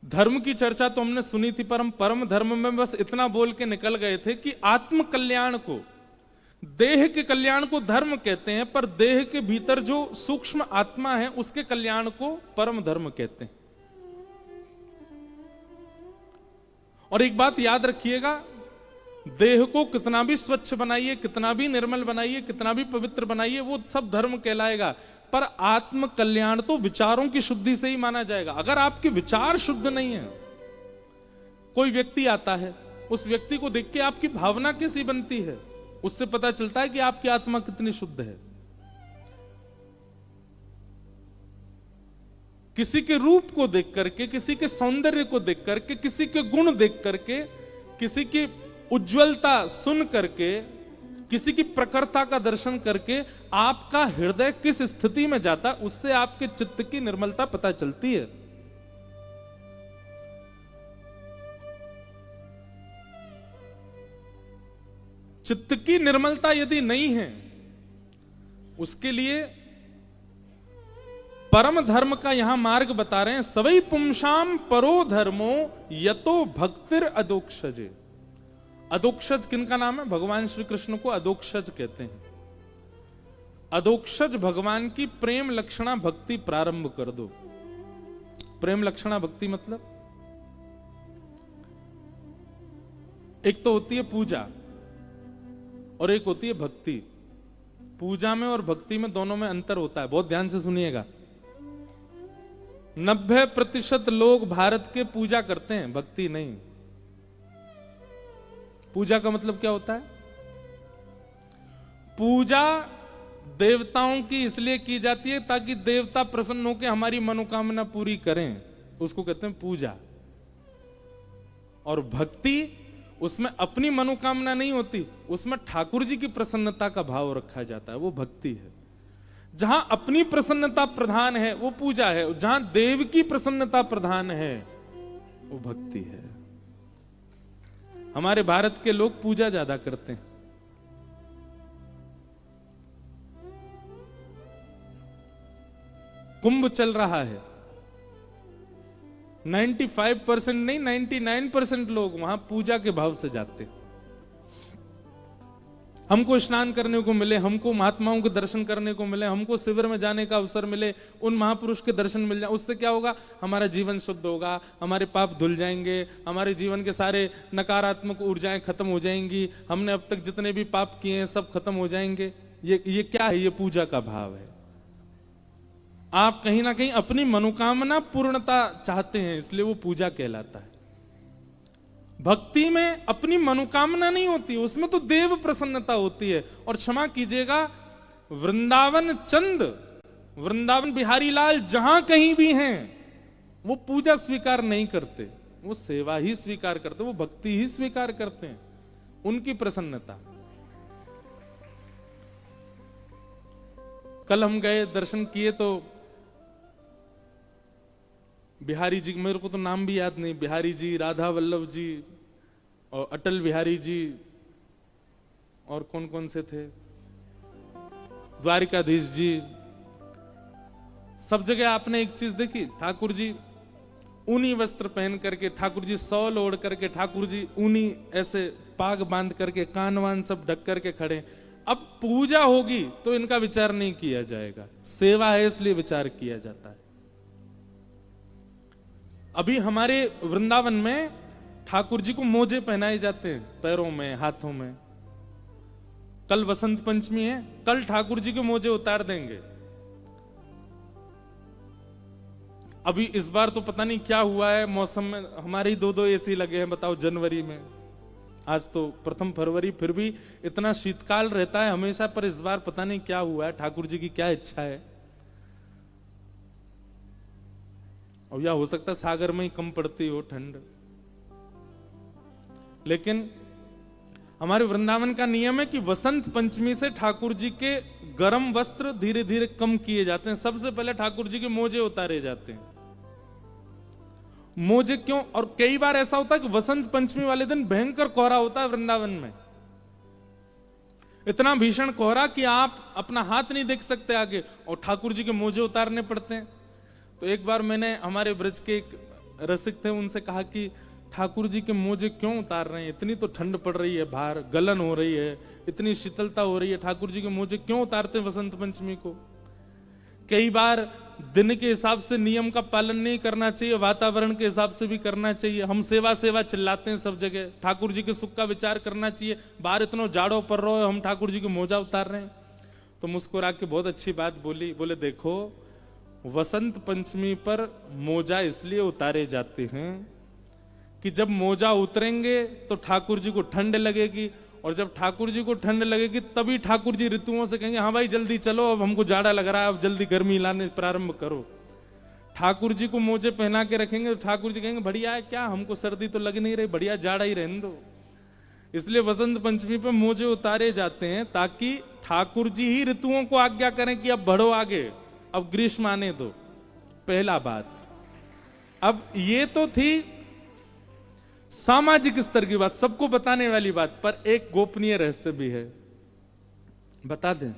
धर्म की चर्चा तो हमने सुनी थी, पर हम परम धर्म में बस इतना बोल के निकल गए थे कि आत्म कल्याण को, देह के कल्याण को धर्म कहते हैं, पर देह के भीतर जो सूक्ष्म आत्मा है उसके कल्याण को परम धर्म कहते हैं। और एक बात याद रखिएगा, देह को कितना भी स्वच्छ बनाइए, कितना भी निर्मल बनाइए, कितना भी पवित्र बनाइए, वो सब धर्म कहलाएगा, पर आत्म कल्याण तो विचारों की शुद्धि से ही माना जाएगा। अगर आपके विचार शुद्ध नहीं है, कोई व्यक्ति आता है, उस व्यक्ति को देख के आपकी भावना कैसी बनती है, उससे पता चलता है कि आपकी आत्मा कितनी शुद्ध है। किसी के रूप को देख करके, किसी के सौंदर्य को देख करके, किसी के गुण देख करके, किसी की उज्जवलता सुन करके, किसी की प्रखरता का दर्शन करके आपका हृदय किस स्थिति में जाता, उससे आपके चित्त की निर्मलता पता चलती है। चित्त की निर्मलता यदि नहीं है, उसके लिए परम धर्म का यहां मार्ग बता रहे हैं। सवै पुंसाम परो धर्मो यतो भक्तिर अदोक्षजे। अदोक्षज किनका नाम है? भगवान श्री कृष्ण को अदोक्षज कहते हैं। अदोक्षज भगवान की प्रेम लक्षणा भक्ति प्रारंभ कर दो। प्रेम लक्षणा भक्ति मतलब एक तो होती है पूजा और एक होती है भक्ति। पूजा में और भक्ति में दोनों में अंतर होता है, बहुत ध्यान से सुनिएगा। 90% लोग भारत के पूजा करते हैं, भक्ति नहीं। पूजा का मतलब क्या होता है? पूजा देवताओं की इसलिए की जाती है ताकि देवता प्रसन्न होकर हमारी मनोकामना पूरी करें, उसको कहते हैं पूजा। और भक्ति, उसमें अपनी मनोकामना नहीं होती, उसमें ठाकुर जी की प्रसन्नता का भाव रखा जाता है, वो भक्ति है। जहां अपनी प्रसन्नता प्रधान है वो पूजा है, जहां देव की प्रसन्नता प्रधान है वो भक्ति है। हमारे भारत के लोग पूजा ज्यादा करते हैं। कुंभ चल रहा है, 95% नहीं 99% लोग वहां पूजा के भाव से जाते हैं। हमको स्नान करने को मिले, हमको महात्माओं के दर्शन करने को मिले, हमको शिविर में जाने का अवसर मिले, उन महापुरुष के दर्शन मिल जाए, उससे क्या होगा? हमारा जीवन शुद्ध होगा, हमारे पाप धुल जाएंगे, हमारे जीवन के सारे नकारात्मक ऊर्जाएं खत्म हो जाएंगी, हमने अब तक जितने भी पाप किए हैं सब खत्म हो जाएंगे। ये क्या है? ये पूजा का भाव है। आप कहीं ना कहीं अपनी मनोकामना पूर्णता चाहते हैं, इसलिए वो पूजा कहलाता है। भक्ति में अपनी मनोकामना नहीं होती, उसमें तो देव प्रसन्नता होती है। और क्षमा कीजिएगा, वृंदावन चंद, वृंदावन बिहारी लाल जहां कहीं भी हैं, वो पूजा स्वीकार नहीं करते, वो सेवा ही स्वीकार करते, वो भक्ति ही स्वीकार करते हैं, उनकी प्रसन्नता। कल हम गए, दर्शन किए, तो बिहारी जी, मेरे को तो नाम भी याद नहीं, बिहारी जी, राधा वल्लभ जी और अटल बिहारी जी, और कौन कौन से थे, द्वारिकाधीश जी, सब जगह आपने एक चीज देखी, ठाकुर जी ऊनी वस्त्र पहन करके, ठाकुर जी शॉल ओढ़ करके, ठाकुर जी ऊनी ऐसे पाग बांध करके, कान वान सब ढक करके खड़े। अब पूजा होगी तो इनका विचार नहीं किया जाएगा, सेवा है इसलिए विचार किया जाता है। अभी हमारे वृंदावन में ठाकुर जी को मोजे पहनाए जाते हैं, पैरों में, हाथों में। कल वसंत पंचमी है, कल ठाकुर जी के मोजे उतार देंगे। अभी इस बार तो पता नहीं क्या हुआ है मौसम में, हमारे ही 2-2 एसी लगे हैं, बताओ, जनवरी में। आज तो 1 फरवरी, फिर भी इतना शीतकाल रहता है हमेशा, पर इस बार पता नहीं क्या हुआ है, ठाकुर जी की क्या इच्छा है। और या हो सकता है सागर में ही कम पड़ती हो ठंड। लेकिन हमारे वृंदावन का नियम है कि वसंत पंचमी से ठाकुर जी के गर्म वस्त्र धीरे धीरे कम किए जाते हैं। सबसे पहले ठाकुर जी के मोजे उतारे जाते हैं। मोजे क्यों? और कई बार ऐसा होता है कि वसंत पंचमी वाले दिन भयंकर कोहरा होता है वृंदावन में, इतना भीषण कोहरा कि आप अपना हाथ नहीं देख सकते आगे, और ठाकुर जी के मोजे उतारने पड़ते हैं। तो एक बार मैंने हमारे ब्रज के एक रसिक थे, उनसे कहा कि ठाकुर जी के मोजे क्यों उतार रहे हैं, इतनी तो ठंड पड़ रही है, बाहर गलन हो रही है, इतनी शीतलता हो रही है, ठाकुर जी के मोजे क्यों उतारते हैं वसंत पंचमी को? कई बार दिन के हिसाब से नियम का पालन नहीं करना चाहिए, वातावरण के हिसाब से भी करना चाहिए। हम सेवा सेवा चिल्लाते हैं सब जगह, ठाकुर जी के सुख का विचार करना चाहिए, बाहर इतना जाड़ो पड़ रहा है, हम ठाकुर जी के मोजा उतार रहे हैं। तो मुस्कुरा के बहुत अच्छी बात बोली, बोले देखो वसंत पंचमी पर मोजा इसलिए उतारे जाते हैं कि जब मोजा उतरेंगे तो ठाकुर जी को ठंड लगेगी, और जब ठाकुर जी को ठंड लगेगी तभी ठाकुर जी ऋतुओं से कहेंगे हाँ भाई जल्दी चलो, अब हमको जाड़ा लग रहा है, अब जल्दी गर्मी लाने प्रारंभ करो। ठाकुर जी को मोजे पहना के रखेंगे तो ठाकुर जी कहेंगे बढ़िया है, क्या हमको सर्दी तो लग नहीं रही, बढ़िया जाड़ा ही रहने दो। इसलिए वसंत पंचमी पर मोजे उतारे जाते हैं ताकि ठाकुर जी ही ऋतुओं को आज्ञा करें कि अब बढ़ो आगे, अब ग्रीष्म आने दो। पहला बात। अब ये तो थी सामाजिक स्तर की बात, सबको बताने वाली बात, पर एक गोपनीय रहस्य भी है, बता दें।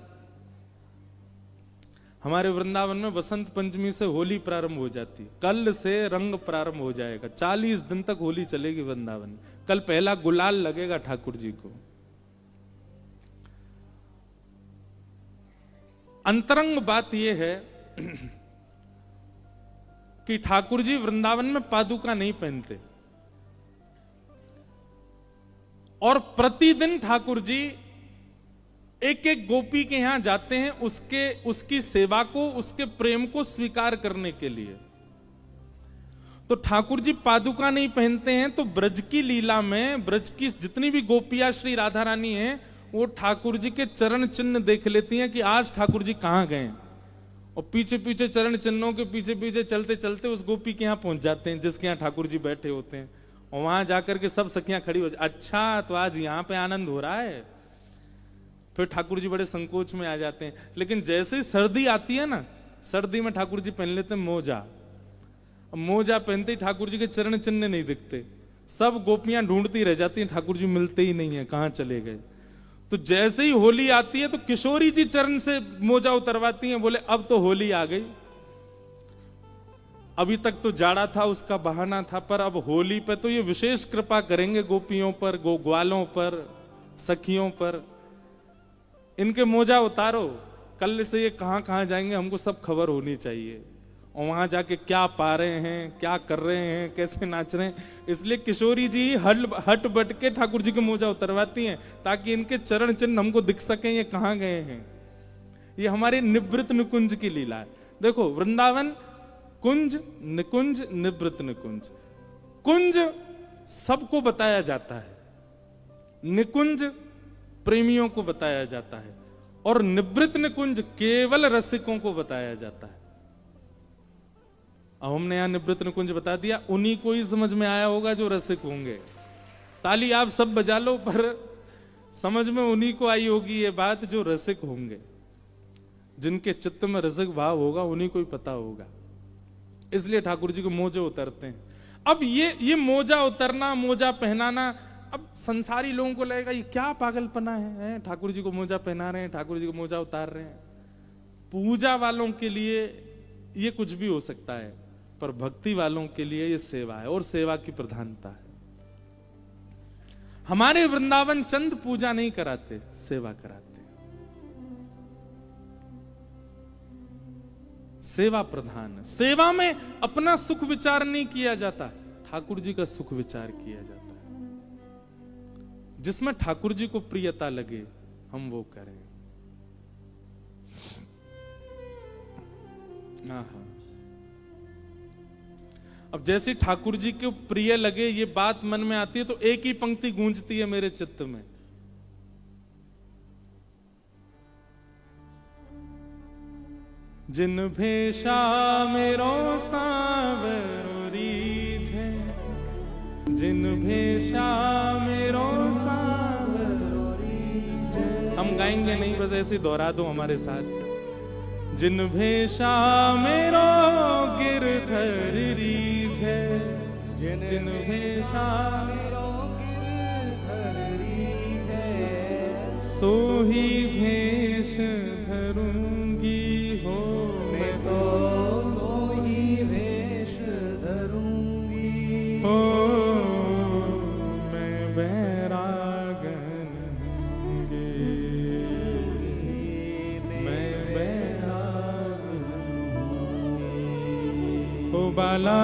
हमारे वृंदावन में वसंत पंचमी से होली प्रारंभ हो जाती, कल से रंग प्रारंभ हो जाएगा, 40 दिन तक होली चलेगी वृंदावन। कल पहला गुलाल लगेगा ठाकुर जी को। अंतरंग बात यह है कि ठाकुर जी वृंदावन में पादुका नहीं पहनते, और प्रतिदिन ठाकुर जी एक एक गोपी के यहां जाते हैं उसकी सेवा को, उसके प्रेम को स्वीकार करने के लिए। तो ठाकुर जी पादुका नहीं पहनते हैं, तो ब्रज की लीला में ब्रज की जितनी भी गोपियां श्री राधा रानी हैं वो ठाकुर जी के चरण चिन्ह देख लेती हैं कि आज ठाकुर जी कहां गए, और पीछे पीछे चरण चिन्हों के पीछे पीछे चलते चलते उस गोपी के यहां पहुंच जाते हैं जिसके यहां ठाकुर जी बैठे होते हैं, और वहां जाकर के सब सखियां खड़ी हो, अच्छा तो आज यहां पे आनंद हो रहा है। फिर ठाकुर जी बड़े संकोच में आ जाते हैं। लेकिन जैसे ही सर्दी आती है ना, सर्दी में ठाकुर जी पहन लेते हैं मोजा। मोजा पहनते ही ठाकुर जी के चरण चिन्ह नहीं दिखते, सब गोपियां ढूंढती रह जाती हैं, ठाकुर जी मिलते ही नहीं है, कहां चले गए। तो जैसे ही होली आती है तो किशोरी जी चरण से मोजा उतरवाती हैं, बोले अब तो होली आ गई, अभी तक तो जाड़ा था उसका बहाना था, पर अब होली पे तो ये विशेष कृपा करेंगे गोपियों पर, ग्वालों पर, सखियों पर, इनके मोजा उतारो, कल से ये कहां कहां जाएंगे हमको सब खबर होनी चाहिए, और वहां जाके क्या पा रहे हैं, क्या कर रहे हैं, कैसे नाच रहे हैं। इसलिए किशोरी जी हट बट के ठाकुर जी के मोजा उतरवाती हैं ताकि इनके चरण चिन्ह हमको दिख सकें ये कहां गए हैं। ये हमारे निवृत्त निकुंज की लीला है। देखो वृंदावन कुंज, निकुंज, निवृत्त निकुंज। कुंज सबको बताया जाता है, निकुंज प्रेमियों को बताया जाता है, और निवृत्त निकुंज केवल रसिकों को बताया जाता है। अब हमने यहां निवृत्त निकुंज बता दिया, उन्हीं को ही समझ में आया होगा जो रसिक होंगे। ताली आप सब बजा लो, पर समझ में उन्हीं को आई होगी ये बात जो रसिक होंगे, जिनके चित्त में रसिक भाव होगा उन्हीं को ही पता होगा। इसलिए ठाकुर जी को मोजे उतरते हैं। अब ये मोजा उतरना, मोजा पहनाना, अब संसारी लोगों को लगेगा ये क्या पागलपना है, ठाकुर जी को मोजा पहना रहे हैं, ठाकुर जी को मोजा उतार रहे हैं। पूजा वालों के लिए ये कुछ भी हो सकता है, पर भक्ति वालों के लिए ये सेवा है, और सेवा की प्रधानता है। हमारे वृंदावन चंद पूजा नहीं कराते, सेवा कराते, सेवा प्रधान। सेवा में अपना सुख विचार नहीं किया जाता, ठाकुर जी का सुख विचार किया जाता है। जिसमें ठाकुर जी को प्रियता लगे हम वो करें। अब जैसे ठाकुर जी को प्रिय लगे ये बात मन में आती है तो एक ही पंक्ति गूंजती है मेरे चित्त में, जिन भेषा मेरो सांवरो रीझे, जिन भेषा मेरो सांवरो रीझे। हम गाएंगे नहीं, बस ऐसे दोहरा दो हमारे साथ। जिन भेषा मेरो गिरधर रीझे, जिन भेषा मेरो गिरधर रीझे, सोही भेष धरूंगी हो मैं तो, सोही भेष धरूंगी शिशुबाला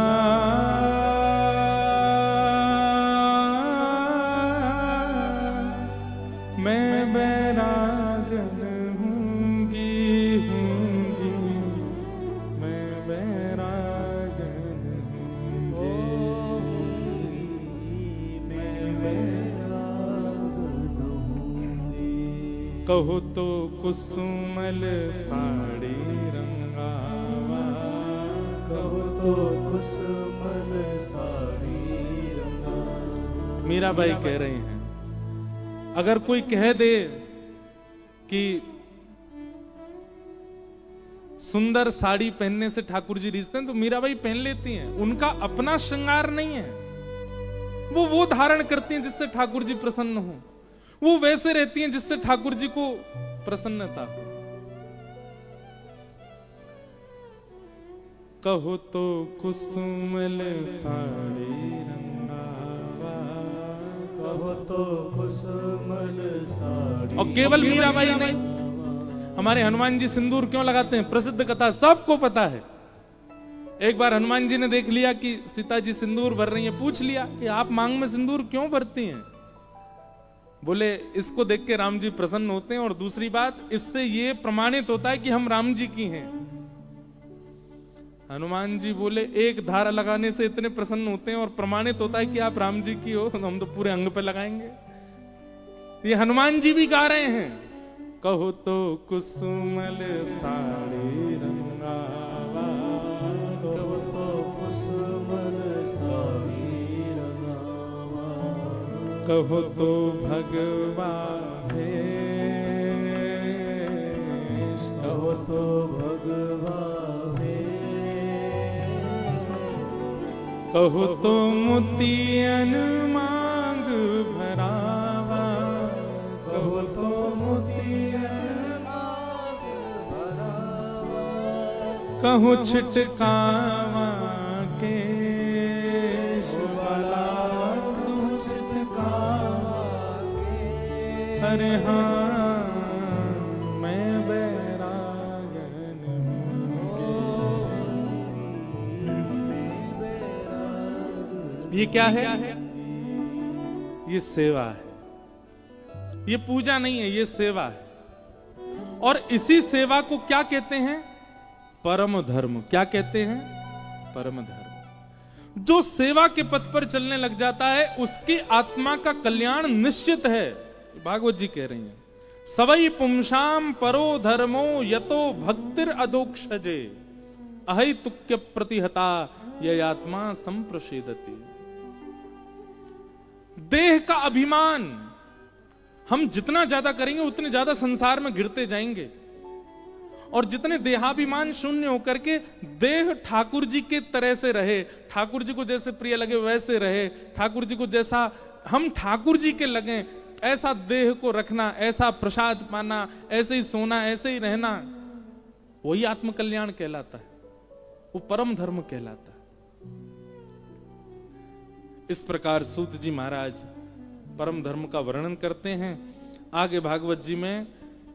मैं बैरागन हूँगी मैं बैरागन हूँगी मैं बैरागन हूँगी। कहो तो कुसुमल साड़ी रंगावा कहो तो कुसुमल साड़ी रंगावा। मीराबाई कह रही हैं अगर कोई कह दे कि सुंदर साड़ी पहनने से ठाकुर जी रिझते हैं तो मीराबाई पहन लेती हैं। उनका अपना श्रृंगार नहीं है, वो धारण करती हैं जिससे ठाकुर जी प्रसन्न हो, वो वैसे रहती हैं जिससे ठाकुर जी को प्रसन्नता हो। कहो तो कुसुमल साड़ी रंगावा कहो तो कुसुमल साड़ी। और केवल मीराबाई नहीं, हमारे हनुमान जी सिंदूर क्यों लगाते हैं प्रसिद्ध कथा सबको पता है। एक बार हनुमान जी ने देख लिया कि सीता जी सिंदूर भर रही हैं, पूछ लिया कि आप मांग में सिंदूर क्यों भरती हैं। बोले इसको देख के राम जी प्रसन्न होते हैं और दूसरी बात इससे ये प्रमाणित होता है कि हम राम जी की हैं। हनुमान जी बोले एक धारा लगाने से इतने प्रसन्न होते हैं और प्रमाणित होता है कि आप राम जी की हो, तो हम तो पूरे अंग पे लगाएंगे। ये हनुमान जी भी गा रहे हैं कहो तो कुसुमल साड़ी रंगावा कहो तो कुसुमल साड़ी रंगावा कहो तो भगवा भेष कहो तो भगवा कहो तो मोतियन मांग भरावा कहो तो मोतियन मांग भरावा कहो छिटकावा केश वाला कहो छिटकावा के अरे हाँ मैं बैरागन ये क्या है? ये सेवा है, ये पूजा नहीं है, ये सेवा है। और इसी सेवा को क्या कहते हैं? परम धर्म। क्या कहते हैं? परम धर्म। जो सेवा के पथ पर चलने लग जाता है उसकी आत्मा का कल्याण निश्चित है। भागवत जी कह रही हैं सवई पुंसाम परो धर्मो यतो भक्तिर अदोक्षजे अहै तुक्य प्रतिहता ये आत्मा संप्रषेदति। देह का अभिमान हम जितना ज्यादा करेंगे उतने ज्यादा संसार में गिरते जाएंगे, और जितने देहाभिमान शून्य होकर के देह ठाकुर जी के तरह से रहे, ठाकुर जी को जैसे प्रिय लगे वैसे रहे, ठाकुर जी को जैसा हम ठाकुर जी के लगे ऐसा देह को रखना, ऐसा प्रसाद पाना, ऐसे ही सोना, ऐसे ही रहना, वही आत्मकल्याण कहलाता है, वो परम धर्म कहलाता है। इस प्रकार सूत जी महाराज परम धर्म का वर्णन करते हैं। आगे भागवत जी में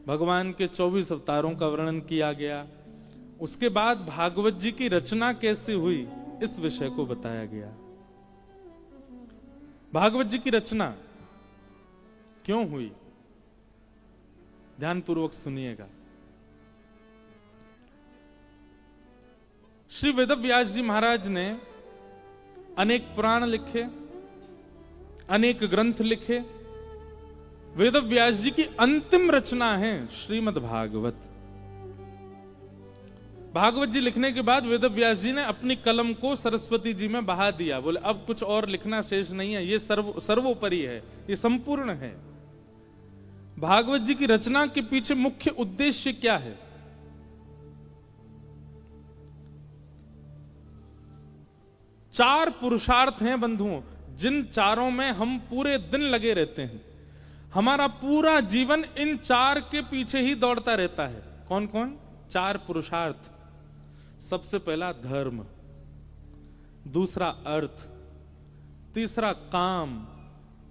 भगवान के 24 अवतारों का वर्णन किया गया। उसके बाद भागवत जी की रचना कैसे हुई इस विषय को बताया गया। भागवत जी की रचना क्यों हुई, ध्यानपूर्वक सुनिएगा। श्री वेदव्यास जी महाराज ने अनेक पुराण लिखे, अनेक ग्रंथ लिखे। वेदव्यास जी की अंतिम रचना है श्रीमद् भागवत। भागवत जी लिखने के बाद वेदव्यास जी ने अपनी कलम को सरस्वती जी में बहा दिया। बोले अब कुछ और लिखना शेष नहीं है, ये सर्वोपरि है, ये संपूर्ण है। भागवत जी की रचना के पीछे मुख्य उद्देश्य क्या है? चार पुरुषार्थ हैं बंधुओं, जिन चारों में हम पूरे दिन लगे रहते हैं। हमारा पूरा जीवन इन चार के पीछे ही दौड़ता रहता है। कौन कौन? चार पुरुषार्थ। सबसे पहला धर्म, दूसरा अर्थ, तीसरा काम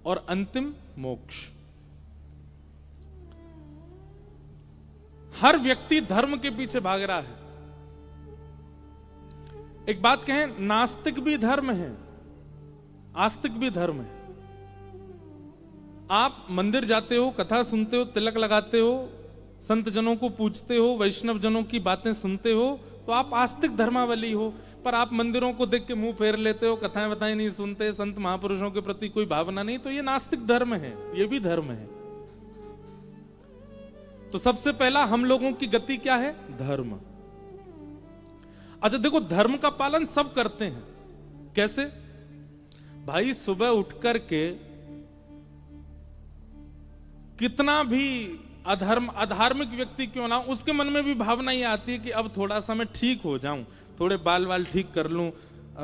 और अंतिम मोक्ष। हर व्यक्ति धर्म के पीछे भाग रहा है। एक बात कहें, नास्तिक भी धर्म है, आस्तिक भी धर्म है। आप मंदिर जाते हो, कथा सुनते हो, तिलक लगाते हो, संत जनों को पूजते हो, वैष्णव जनों की बातें सुनते हो, तो आप आस्तिक धर्मावली हो। पर आप मंदिरों को देख के मुंह फेर लेते हो, कथाएं बताएं नहीं सुनते, संत महापुरुषों के प्रति कोई भावना नहीं, तो ये नास्तिक धर्म है, ये भी धर्म है। तो सबसे पहला हम लोगों की गति क्या है? धर्म। अच्छा देखो, धर्म का पालन सब करते हैं। कैसे? भाई सुबह उठ करके कितना भी अधार्मिक व्यक्ति क्यों ना, उसके मन में भी भावना ये आती है कि अब थोड़ा सा मैं ठीक हो जाऊं, थोड़े बाल वाल ठीक कर लूं,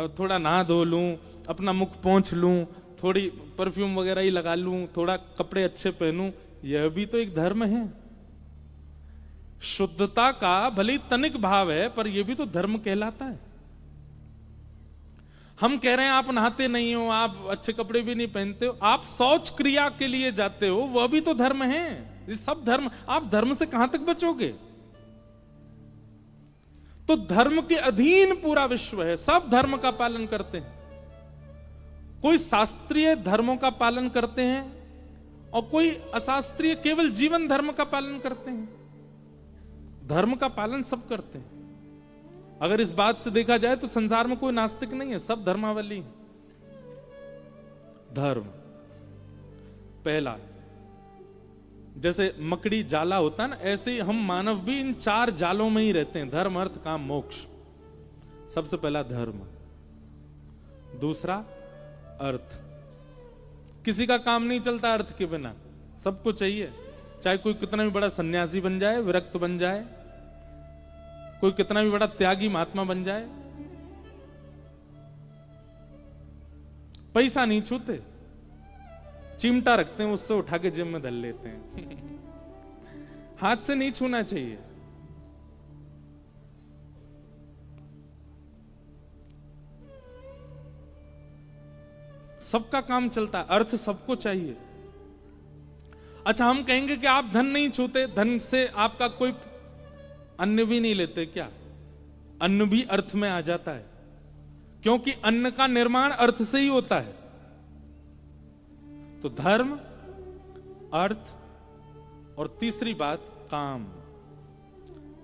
थोड़ा नहा धो लूं, अपना मुख पोंछ लूं, थोड़ी परफ्यूम वगैरह ही लगा लूं, थोड़ा कपड़े अच्छे पहनूं। यह भी तो एक धर्म है। शुद्धता का भले ही तनिक भाव है, पर यह भी तो धर्म कहलाता है। हम कह रहे हैं आप नहाते नहीं हो, आप अच्छे कपड़े भी नहीं पहनते हो, आप शौच क्रिया के लिए जाते हो, वह भी तो धर्म है। ये सब धर्म। आप धर्म से कहां तक बचोगे? तो धर्म के अधीन पूरा विश्व है, सब धर्म का पालन करते हैं। कोई शास्त्रीय धर्मों का पालन करते हैं और कोई अशास्त्रीय केवल जीवन धर्म का पालन करते हैं। धर्म का पालन सब करते हैं। अगर इस बात से देखा जाए तो संसार में कोई नास्तिक नहीं है, सब धर्मावली है। धर्म पहला, जैसे मकड़ी जाला होता है ना, ऐसे ही हम मानव भी इन चार जालों में ही रहते हैं, धर्म अर्थ काम मोक्ष। सबसे पहला धर्म, दूसरा अर्थ। किसी का काम नहीं चलता अर्थ के बिना, सबको चाहिए। चाहे कोई कितना भी बड़ा सन्यासी बन जाए, विरक्त बन जाए, कोई कितना भी बड़ा त्यागी महात्मा बन जाए, पैसा नहीं छूते, चिमटा रखते हैं, उससे उठा के जेब में धर लेते हैं। हाथ से नहीं छूना चाहिए। सबका काम चलता है, अर्थ सबको चाहिए। अच्छा, हम कहेंगे कि आप धन नहीं छूते, धन से आपका कोई अन्न भी नहीं लेते क्या? अन्न भी अर्थ में आ जाता है, क्योंकि अन्न का निर्माण अर्थ से ही होता है। तो धर्म, अर्थ और तीसरी बात काम।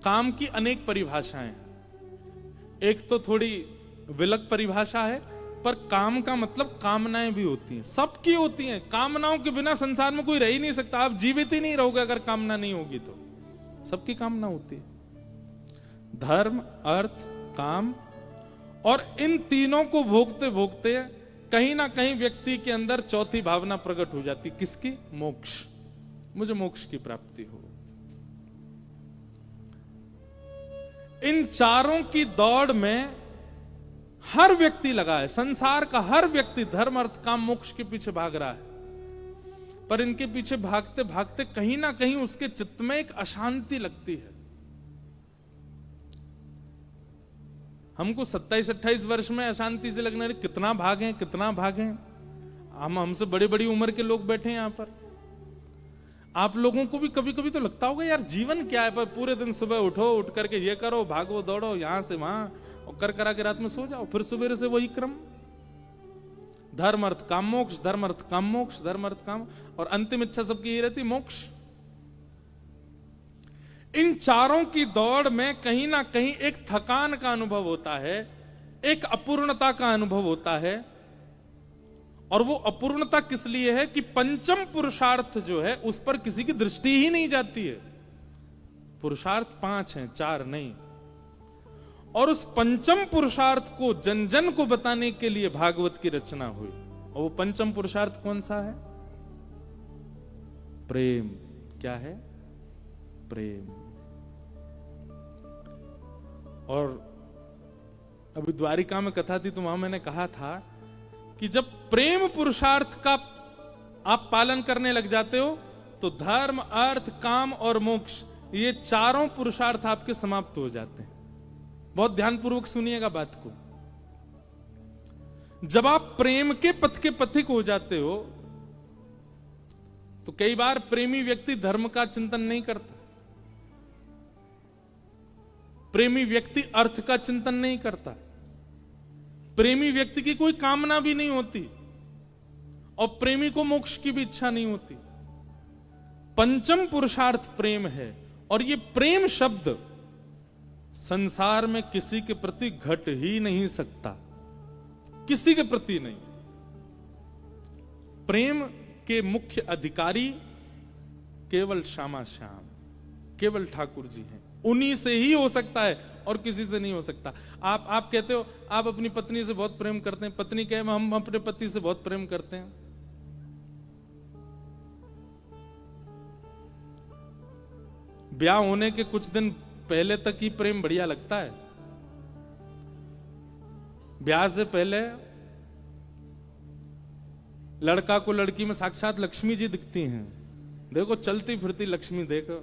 काम की अनेक परिभाषाएं। एक तो थोड़ी विलग परिभाषा है, पर काम का मतलब कामनाएं भी होती हैं, सबकी होती हैं। कामनाओं के बिना संसार में कोई रह ही नहीं सकता। आप जीवित ही नहीं रहोगे अगर कामना नहीं होगी तो। सबकी कामना होती है। धर्म, अर्थ, काम, और इन तीनों को भोगते भोगते कहीं ना कहीं व्यक्ति के अंदर चौथी भावना प्रकट हो जाती। किसकी? मोक्ष। मुझे मोक्ष की प्राप्ति हो। इन चारों की दौड़ में हर व्यक्ति लगा है। संसार का हर व्यक्ति धर्म, अर्थ, काम, मोक्ष के पीछे भाग रहा है। पर इनके पीछे भागते भागते कहीं ना कहीं उसके चित्त में एक अशांति लगती है। हमको 27-28 वर्ष में अशांति से लगने लगी, कितना भागें कितना भागें। हमसे बड़ी बड़ी उम्र के लोग बैठे हैं यहां पर। आप लोगों को भी कभी कभी तो लगता होगा यार जीवन क्या है, पर पूरे दिन सुबह उठो, उठ करके ये करो, भागो दौड़ो यहां से वहां, और कर करा के रात में सो जाओ, फिर सुबह से वही क्रम। धर्म अर्थ काम मोक्ष, धर्म अर्थ काम मोक्ष, धर्म अर्थ काम, और अंतिम इच्छा सबकी ये रहती मोक्ष। इन चारों की दौड़ में कहीं ना कहीं एक थकान का अनुभव होता है, एक अपूर्णता का अनुभव होता है। और वो अपूर्णता किस लिए है कि पंचम पुरुषार्थ जो है उस पर किसी की दृष्टि ही नहीं जाती है। पुरुषार्थ 5 हैं, 4 नहीं। और उस पंचम पुरुषार्थ को जन जन को बताने के लिए भागवत की रचना हुई। और वो पंचम पुरुषार्थ कौन सा है? प्रेम। क्या है? प्रेम। और अभी द्वारिका में कथा थी तो वहां मैंने कहा था कि जब प्रेम पुरुषार्थ का आप पालन करने लग जाते हो तो धर्म, अर्थ, काम और मोक्ष, ये चारों पुरुषार्थ आपके समाप्त हो जाते हैं। बहुत ध्यानपूर्वक सुनिएगा बात को। जब आप प्रेम के पथ के पथिक हो जाते हो तो कई बार प्रेमी व्यक्ति धर्म का चिंतन नहीं करता, प्रेमी व्यक्ति अर्थ का चिंतन नहीं करता, प्रेमी व्यक्ति की कोई कामना भी नहीं होती और प्रेमी को मोक्ष की भी इच्छा नहीं होती। पंचम पुरुषार्थ प्रेम है और ये प्रेम शब्द संसार में किसी के प्रति घट ही नहीं सकता, किसी के प्रति नहीं। प्रेम के मुख्य अधिकारी केवल श्यामा श्याम, केवल ठाकुर जी हैं। उन्हीं से ही हो सकता है और किसी से नहीं हो सकता। आप कहते हो आप अपनी पत्नी से बहुत प्रेम करते हैं, पत्नी कहे हम अपने पति से बहुत प्रेम करते हैं। ब्याह होने के कुछ दिन पहले तक ही प्रेम बढ़िया लगता है। ब्याह से पहले लड़का को लड़की में साक्षात लक्ष्मी जी दिखती हैं। देखो चलती फिरती लक्ष्मी, देखो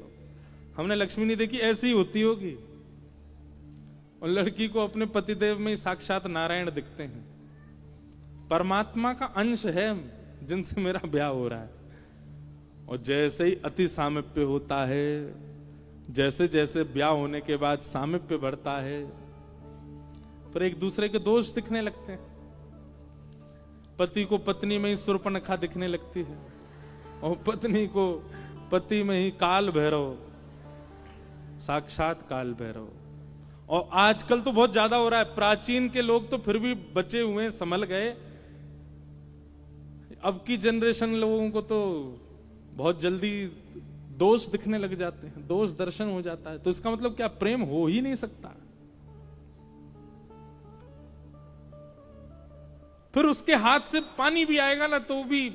हमने लक्ष्मी नहीं देखी, ऐसी ही होती होगी। और लड़की को अपने पतिदेव में ही साक्षात नारायण दिखते हैं। परमात्मा का अंश है जिनसे मेरा ब्याह हो रहा है। और जैसे ही अति सामीप्य होता है, जैसे जैसे ब्याह होने के बाद सामीप्य बढ़ता है, फिर एक दूसरे के दोष दिखने लगते हैं। पति को पत्नी में ही शूर्पणखा दिखने लगती है और पत्नी को पति में ही काल भैरव, साक्षात काल भैरव। और आजकल तो बहुत ज्यादा हो रहा है। प्राचीन के लोग तो फिर भी बचे हुए, संभल गए। अब की जनरेशन लोगों को तो बहुत जल्दी दोष दिखने लग जाते हैं, दोष दर्शन हो जाता है। तो इसका मतलब क्या, प्रेम हो ही नहीं सकता। फिर उसके हाथ से पानी भी आएगा ना तो भी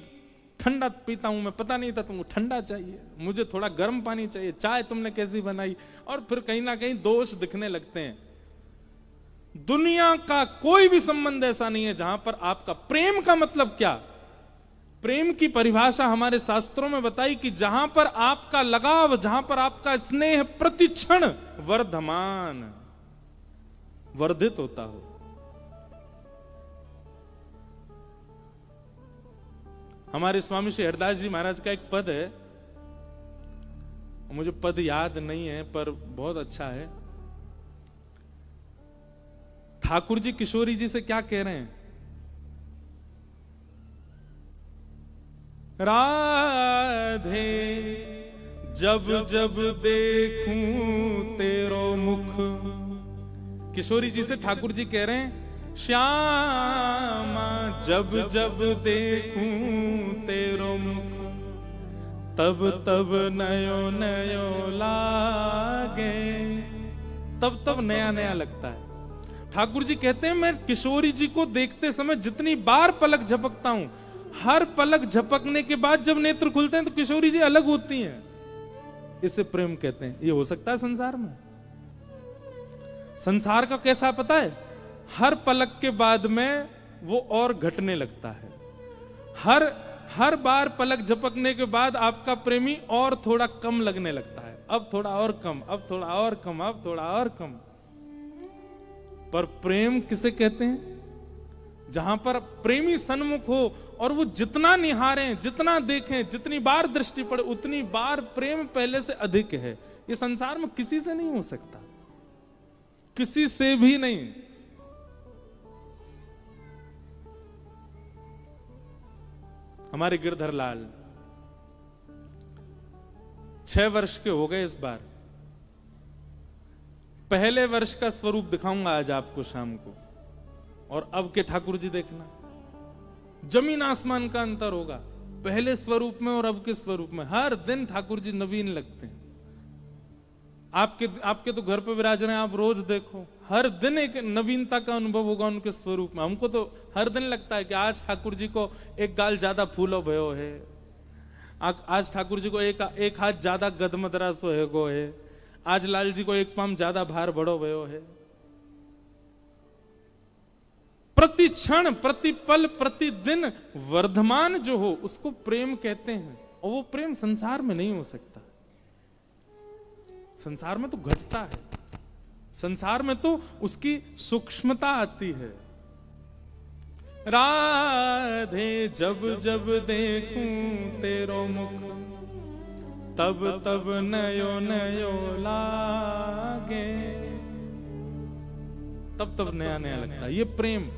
ठंडा पीता हूं मैं, पता नहीं था तुमको ठंडा चाहिए, मुझे थोड़ा गर्म पानी चाहिए, चाय तुमने कैसी बनाई। और फिर कहीं ना कहीं दोष दिखने लगते हैं। दुनिया का कोई भी संबंध ऐसा नहीं है जहां पर आपका प्रेम का मतलब क्या। प्रेम की परिभाषा हमारे शास्त्रों में बताई कि जहां पर आपका लगाव, जहां पर आपका स्नेह प्रतिक्षण वर्धमान, वर्धित होता हो। हमारे स्वामी श्री हरिदास जी महाराज का एक पद है, मुझे पद याद नहीं है पर बहुत अच्छा है। ठाकुर जी किशोरी जी से क्या कह रहे हैं, राधे जब जब देखूं तेरो मुख। किशोरी जी से ठाकुर जी कह रहे हैं, श्यामा जब जब देखूं तेरो मुख, तब तब नयो नयो लागे। तब तब नया नया लगता है। ठाकुर जी कहते हैं मैं किशोरी जी को देखते समय जितनी बार पलक झपकता हूं, हर पलक झपकने के बाद जब नेत्र खुलते हैं तो किशोरी जी अलग होती हैं। इसे प्रेम कहते हैं। ये हो सकता है संसार में? संसार का कैसा पता है, हर पलक के बाद में वो और घटने लगता है। हर बार पलक झपकने के बाद आपका प्रेमी और थोड़ा कम लगने लगता है। अब थोड़ा और कम, अब थोड़ा और कम, अब थोड़ा और कम। पर प्रेम किसे कहते हैं? जहां पर प्रेमी सन्मुख हो और वो जितना निहारें, जितना देखें, जितनी बार दृष्टि पड़े, उतनी बार प्रेम पहले से अधिक है। ये संसार में किसी से नहीं हो सकता, किसी से भी नहीं। हमारे गिरधर लाल 6 वर्ष के हो गए इस बार। पहले वर्ष का स्वरूप दिखाऊंगा आज आपको शाम को, और अब के ठाकुर जी देखना, जमीन आसमान का अंतर होगा पहले स्वरूप में और अब के स्वरूप में। हर दिन ठाकुर जी नवीन लगते हैं। आपके तो घर पे विराज रहे हैं, आप रोज देखो, हर दिन एक नवीनता का अनुभव होगा उनके स्वरूप में। हमको तो हर दिन लगता है कि आज ठाकुर जी को एक गाल ज्यादा फूलो भयो है, आज ठाकुर जी को एक हाथ ज्यादा गदमदरा सो है गो है, आज लाल जी को एक पाम ज्यादा भार बड़ो भयो है। प्रति क्षण, प्रति पल, प्रतिदिन वर्धमान जो हो उसको प्रेम कहते हैं। और वो प्रेम संसार में नहीं हो सकता। संसार में तो घटता है, संसार में तो उसकी सूक्ष्मता आती है। राधे जब जब देखूं तेरो मुख, तब तब नयो नयो लागे। तब तब नया नया लगता है। ये प्रेम